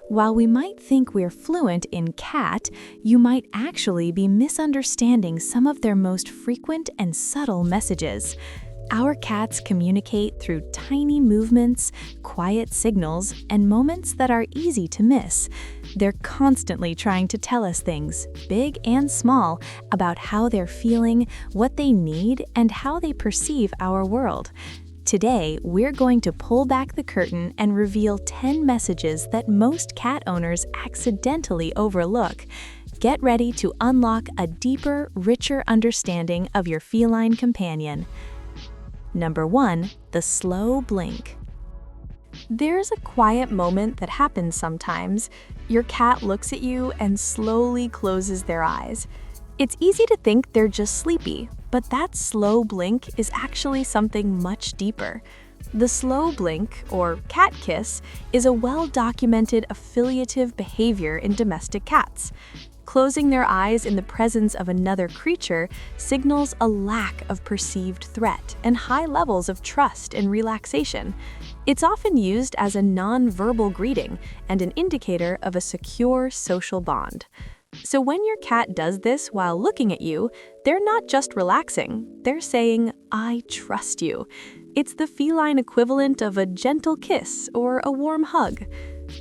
While we might think we're fluent in cat, you might actually be misunderstanding some of their most frequent and subtle messages. Our cats communicate through tiny movements, quiet signals, and moments that are easy to miss. They're constantly trying to tell us things, big and small, about how they're feeling, what they need, and how they perceive our world. Today, we're going to pull back the curtain and reveal 10 messages that most cat owners accidentally overlook. Get ready to unlock a deeper, richer understanding of your feline companion. Number 1, the slow blink. There's a quiet moment that happens sometimes. Your cat looks at you and slowly closes their eyes. It's easy to think they're just sleepy, but that slow blink is actually something much deeper. The slow blink, or cat kiss, is a well-documented affiliative behavior in domestic cats. Closing their eyes in the presence of another creature signals a lack of perceived threat and high levels of trust and relaxation. It's often used as a non-verbal greeting and an indicator of a secure social bond. So when your cat does this while looking at you, they're not just relaxing, they're saying, "I trust you." It's the feline equivalent of a gentle kiss or a warm hug.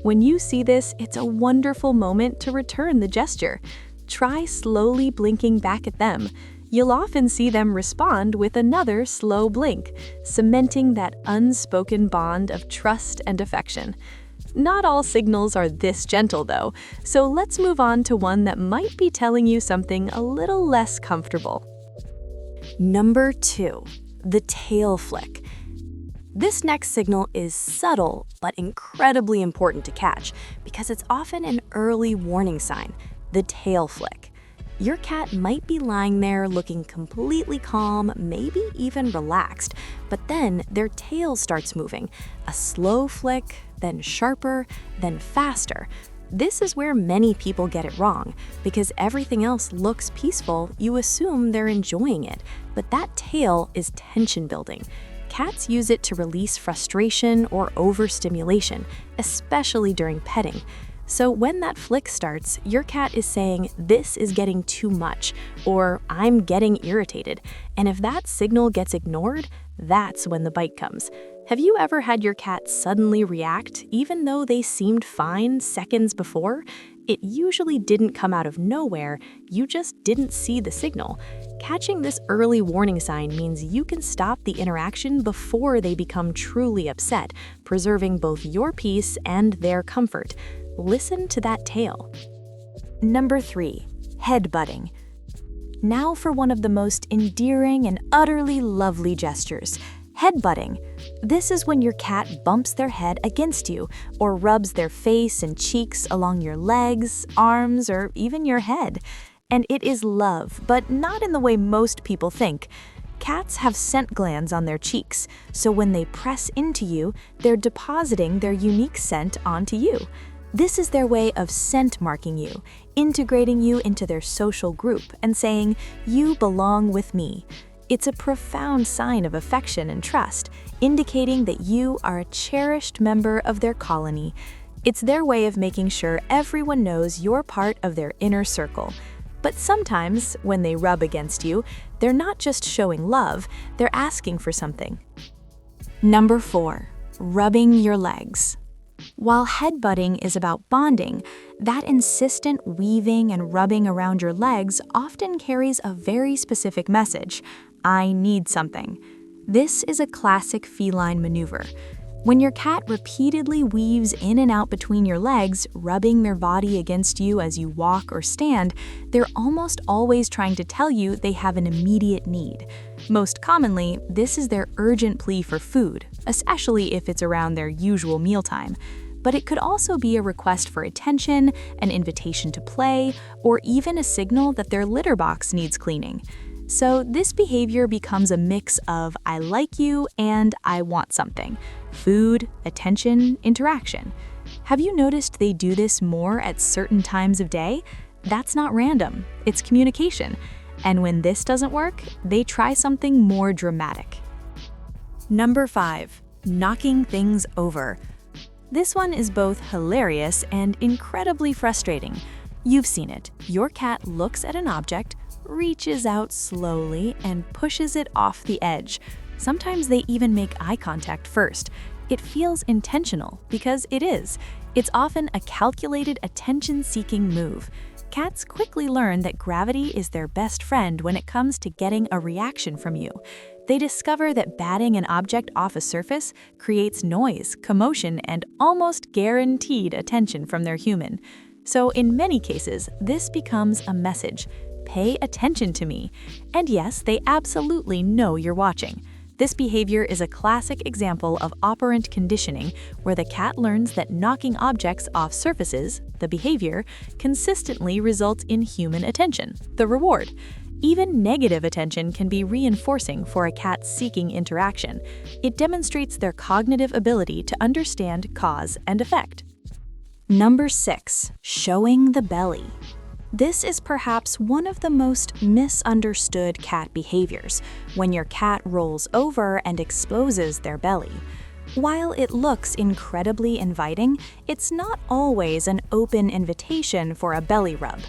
When you see this, it's a wonderful moment to return the gesture. Try slowly blinking back at them. You'll often see them respond with another slow blink, cementing that unspoken bond of trust and affection. Not all signals are this gentle, though, so let's move on to one that might be telling you something a little less comfortable. Number 2, the tail flick. This next signal is subtle but incredibly important to catch because it's often an early warning sign, the tail flick. Your cat might be lying there looking completely calm, maybe even relaxed, but then their tail starts moving. A slow flick, then sharper, then faster. This is where many people get it wrong. Because everything else looks peaceful, you assume they're enjoying it, but that tail is tension building. Cats use it to release frustration or overstimulation, especially during petting. So when that flick starts, your cat is saying, "This is getting too much," or "I'm getting irritated." And if that signal gets ignored, that's when the bite comes. Have you ever had your cat suddenly react even though they seemed fine seconds before? It usually didn't come out of nowhere, you just didn't see the signal. Catching this early warning sign means you can stop the interaction before they become truly upset, preserving both your peace and their comfort. Listen to that tail. Number 3, headbutting. Now for one of the most endearing and utterly lovely gestures, headbutting. This is when your cat bumps their head against you or rubs their face and cheeks along your legs, arms, or even your head. And it is love, but not in the way most people think. Cats have scent glands on their cheeks, so when they press into you, they're depositing their unique scent onto you. This is their way of scent marking you, integrating you into their social group and saying, "You belong with me." It's a profound sign of affection and trust, indicating that you are a cherished member of their colony. It's their way of making sure everyone knows you're part of their inner circle. But sometimes, when they rub against you, they're not just showing love, they're asking for something. Number 4, rubbing your legs. While headbutting is about bonding, that insistent weaving and rubbing around your legs often carries a very specific message: "I need something." This is a classic feline maneuver. When your cat repeatedly weaves in and out between your legs, rubbing their body against you as you walk or stand, they're almost always trying to tell you they have an immediate need. Most commonly, this is their urgent plea for food, especially if it's around their usual mealtime. But it could also be a request for attention, an invitation to play, or even a signal that their litter box needs cleaning. So this behavior becomes a mix of "I like you" and "I want something." Food, attention, interaction. Have you noticed they do this more at certain times of day? That's not random, it's communication. And when this doesn't work, they try something more dramatic. Number 5, knocking things over. This one is both hilarious and incredibly frustrating. You've seen it. Your cat looks at an object, reaches out slowly, and pushes it off the edge. Sometimes they even make eye contact first. It feels intentional because it is. It's often a calculated, attention-seeking move. Cats quickly learn that gravity is their best friend when it comes to getting a reaction from you. They discover that batting an object off a surface creates noise, commotion, and almost guaranteed attention from their human. So in many cases, this becomes a message. Pay attention to me. And yes, they absolutely know you're watching. This behavior is a classic example of operant conditioning, where the cat learns that knocking objects off surfaces, the behavior, consistently results in human attention, the reward. Even negative attention can be reinforcing for a cat seeking interaction. It demonstrates their cognitive ability to understand cause and effect. Number 6. Showing the belly. This is perhaps one of the most misunderstood cat behaviors, when your cat rolls over and exposes their belly. While it looks incredibly inviting, it's not always an open invitation for a belly rub.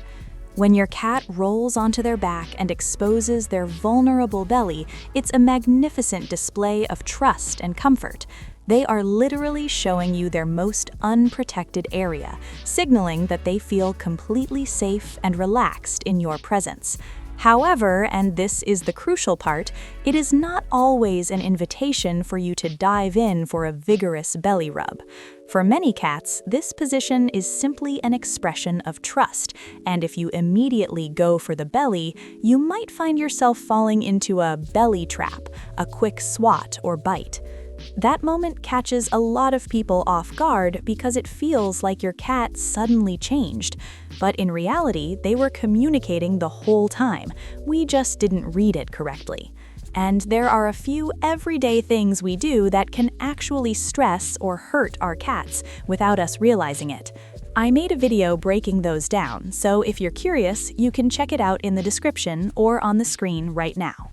When your cat rolls onto their back and exposes their vulnerable belly, it's a magnificent display of trust and comfort. They are literally showing you their most unprotected area, signaling that they feel completely safe and relaxed in your presence. However, and this is the crucial part, it is not always an invitation for you to dive in for a vigorous belly rub. For many cats, this position is simply an expression of trust, and if you immediately go for the belly, you might find yourself falling into a belly trap, a quick swat or bite. That moment catches a lot of people off guard because it feels like your cat suddenly changed. But in reality, they were communicating the whole time. We just didn't read it correctly. And there are a few everyday things we do that can actually stress or hurt our cats without us realizing it. I made a video breaking those down, so if you're curious, you can check it out in the description or on the screen right now.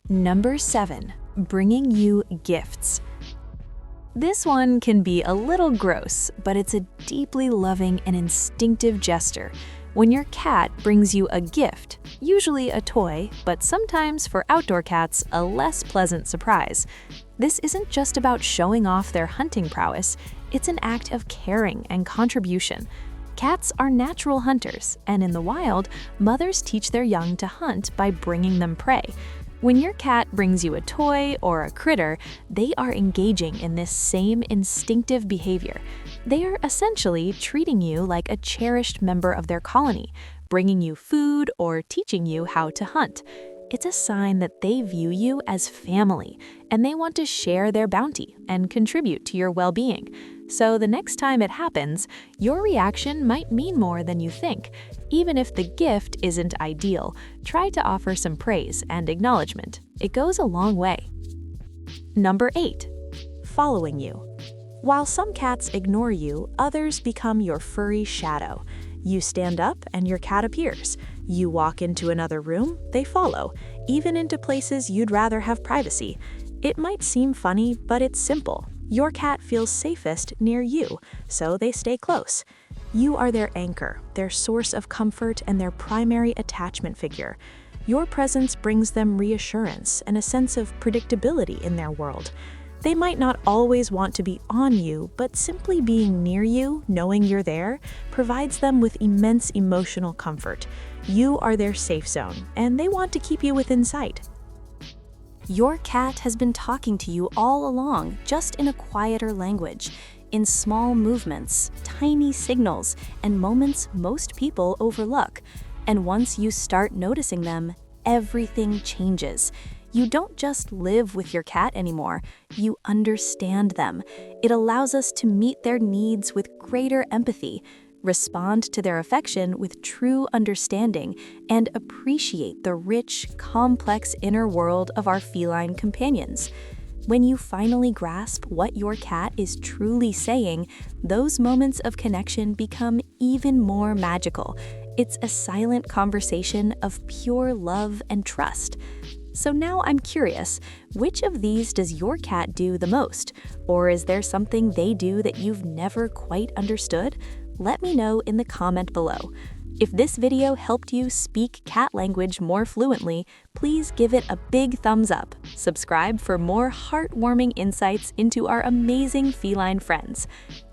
Number 7. Bringing you gifts. This one can be a little gross, but it's a deeply loving and instinctive gesture. When your cat brings you a gift, usually a toy, but sometimes for outdoor cats, a less pleasant surprise. This isn't just about showing off their hunting prowess, it's an act of caring and contribution. Cats are natural hunters, and in the wild, mothers teach their young to hunt by bringing them prey. When your cat brings you a toy or a critter, they are engaging in this same instinctive behavior. They are essentially treating you like a cherished member of their colony, bringing you food or teaching you how to hunt. It's a sign that they view you as family, and they want to share their bounty and contribute to your well-being. So the next time it happens, your reaction might mean more than you think. Even if the gift isn't ideal, try to offer some praise and acknowledgement. It goes a long way. Number 8. Following you. While some cats ignore you, others become your furry shadow. You stand up and your cat appears. You walk into another room, they follow, even into places you'd rather have privacy. It might seem funny, but it's simple. Your cat feels safest near you, so they stay close. You are their anchor, their source of comfort, and their primary attachment figure. Your presence brings them reassurance and a sense of predictability in their world. They might not always want to be on you, but simply being near you, knowing you're there, provides them with immense emotional comfort. You are their safe zone, and they want to keep you within sight. Your cat has been talking to you all along, just in a quieter language, in small movements, tiny signals, and moments most people overlook. And once you start noticing them, everything changes. You don't just live with your cat anymore, you understand them. It allows us to meet their needs with greater empathy, respond to their affection with true understanding, and appreciate the rich, complex inner world of our feline companions. When you finally grasp what your cat is truly saying, those moments of connection become even more magical. It's a silent conversation of pure love and trust. So now I'm curious, which of these does your cat do the most? Or is there something they do that you've never quite understood? Let me know in the comment below. If this video helped you speak cat language more fluently, please give it a big thumbs up. Subscribe for more heartwarming insights into our amazing feline friends.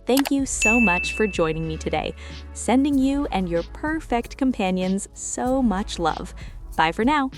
Thank you so much for joining me today. Sending you and your perfect companions so much love. Bye for now.